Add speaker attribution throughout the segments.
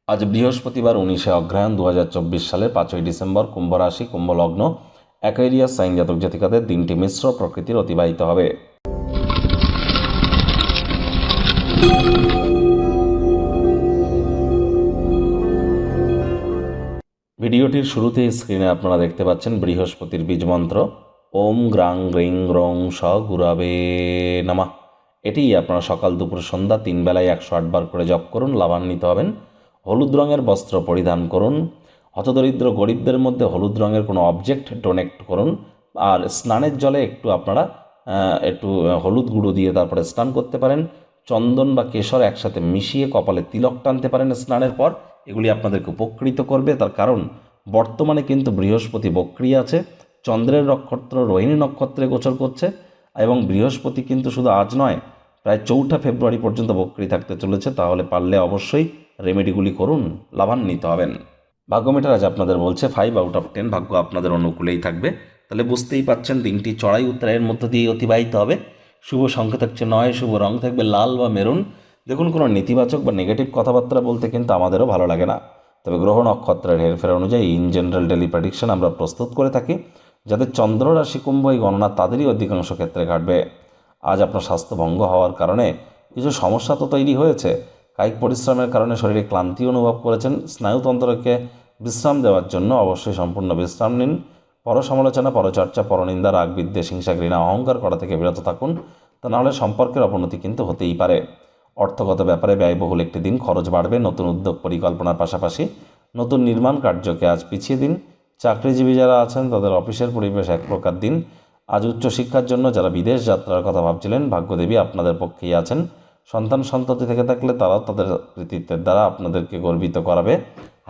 Speaker 1: আজ বৃহস্পতিবার 19শে অগ্রহায়ণ 2024 সালের 5ই ডিসেম্বর, কুম্ভ রাশি, কুম্ভ লগ্ন, অ্যাকোয়ারিয়াস সাইন জাতক জাতিকাদের দিনটি মিশ্র প্রকৃতির অতিবাহিত হবে। ভিডিওটির শুরুতেই স্ক্রিনে আপনারা দেখতে পাচ্ছেন বৃহস্পতির বীজ মন্ত্র ওম গ্রাং গ্রিং গ্রং স গুরাবে নমঃ। এটি আপনারা সকাল দুপুর সন্ধ্যা 3 বেলায় 108 বার করে জপ করুন, লাভান্বিত হবেন। হলুদ রঙের বস্ত্র পরিধান করুন। হতদরিদ্র গরিবদের মধ্যে হলুদ রঙের কোনো অবজেক্ট ডোনেট করুন। আর স্নানের জলে একটু হলুদ গুঁড়ো দিয়ে তারপরে স্নান করতে পারেন। চন্দন বা কেশর একসাথে মিশিয়ে কপালে তিলক টানতে পারেন স্নানের পর। এগুলি আপনাদেরকে উপকৃত করবে, তার কারণ বর্তমানে কিন্তু বৃহস্পতি বক্রী আছে, চন্দ্রের নক্ষত্র রোহিণী নক্ষত্রে গোচর করছে এবং বৃহস্পতি কিন্তু শুধু আজ নয়, প্রায় 4 ফেব্রুয়ারি পর্যন্ত বক্রী থাকতে চলেছে। তাহলে পারলে অবশ্যই রেমেডিগুলি করুন, লাভান্বিত হবেন। ভাগ্যমিটার আজ আপনাদের বলছে 5/10, ভাগ্য আপনাদের অনুকূলেই থাকবে। তাহলে বুঝতেই পাচ্ছেন দিনটি চড়াই উত্তরায়ের মধ্য দিয়ে অতিবাহিত হবে। শুভ সংখ্যা থাকছে 9, শুভ রং থাকবে লাল বা মেরুন। দেখুন, কোনো নেতিবাচক বা নেগেটিভ কথাবার্তা বলতে কিন্তু আমাদেরও ভালো লাগে না, তবে গ্রহ নক্ষত্রের হেরফের অনুযায়ী ইন জেনারেল ডেলি প্রেডিকশন আমরা প্রস্তুত করে থাকি। যাদের চন্দ্র রাশি কুম্ভ, এই গণনা তাদেরই অধিকাংশ ক্ষেত্রে ঘটবে। আজ আপনার স্বাস্থ্য ভঙ্গ হওয়ার কারণে কিছু সমস্যা তো তৈরি হয়েছে। কায়িক পরিশ্রমের কারণে শরীরে ক্লান্তি অনুভব করেছেন। স্নায়ুতন্ত্রকে বিশ্রাম দেওয়ার জন্য অবশ্যই সম্পূর্ণ বিশ্রাম নিন। পরসমালোচনা, পরচর্চা, পরনিন্দা, রাগ, বিদ্বেষ, হিংসা, ঘৃণা, অহংকার করা থেকে বিরত থাকুন। তা নাহলে সম্পর্কের অবনতি কিন্তু হতেই পারে। অর্থগত ব্যাপারে ব্যয়বহুল একটি দিন, খরচ বাড়বে। নতুন উদ্যোগ পরিকল্পনার পাশাপাশি নতুন নির্মাণ কার্যকে আজ পিছিয়ে দিন। চাকরিজীবী যারা আছেন তাদের অফিসের পরিবেশ এক প্রকার দিন। আজ উচ্চশিক্ষার জন্য যারা বিদেশ যাত্রার কথা ভাবছিলেন, ভাগ্যদেবী আপনাদের পক্ষেই আছেন। সন্ততি থেকে থাকলে তারাও তাদের কৃতিত্বের দ্বারা আপনাদেরকে গর্বিত করাবে।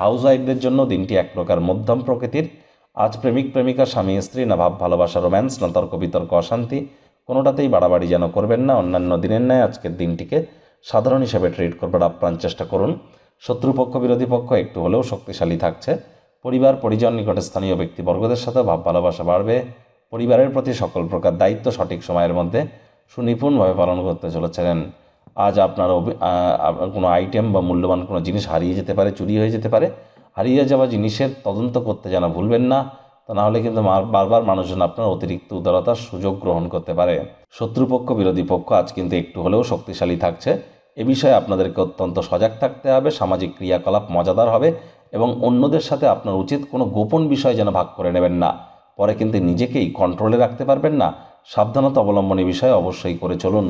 Speaker 1: হাউস ওয়াইফদের জন্য দিনটি এক প্রকার মধ্যম প্রকৃতির। আজ প্রেমিক প্রেমিকা, স্বামী স্ত্রী, না ভাব ভালোবাসা রোম্যান্স, না তর্ক বিতর্ক অশান্তি, কোনোটাতেই বাড়াবাড়ি যেন করবেন না। অন্যান্য দিনের ন্যায় আজকের দিনটিকে সাধারণ হিসেবে ট্রিট করবার আপ্রাণ চেষ্টা করুন। শত্রুপক্ষ বিরোধী পক্ষ একটু হলেও শক্তিশালী থাকছে। পরিবার পরিজন, নিকটে স্থানীয় ব্যক্তিবর্গদের সাথে ভাব ভালোবাসা বাড়বে। পরিবারের প্রতি সকল প্রকার দায়িত্ব সঠিক সময়ের মধ্যে সুনিপুণভাবে পালন করতে চলেছেন। আজ আপনার কোনো আইটেম বা মূল্যবান কোনো জিনিস হারিয়ে যেতে পারে, চুরি হয়ে যেতে পারে। হারিয়ে যাওয়া জিনিসের তদন্ত করতে যেন ভুলবেন না, তা নাহলে কিন্তু বারবার মানুষজন আপনার অতিরিক্ত উদারতার সুযোগ গ্রহণ করতে পারে। শত্রুপক্ষ বিরোধী পক্ষ আজ কিন্তু একটু হলেও শক্তিশালী থাকছে। এ বিষয়ে আপনাদেরকে অত্যন্ত সজাগ থাকতে হবে। সামাজিক ক্রিয়াকলাপ মজাদার হবে এবং অন্যদের সাথে আপনার উচিত কোনো গোপন বিষয় যেন ভাগ করে নেবেন না, পরে কিন্তু নিজেকেই কন্ট্রোলে রাখতে পারবেন না। সাবধানতা অবলম্বনী বিষয়ে অবশ্যই করে চলুন।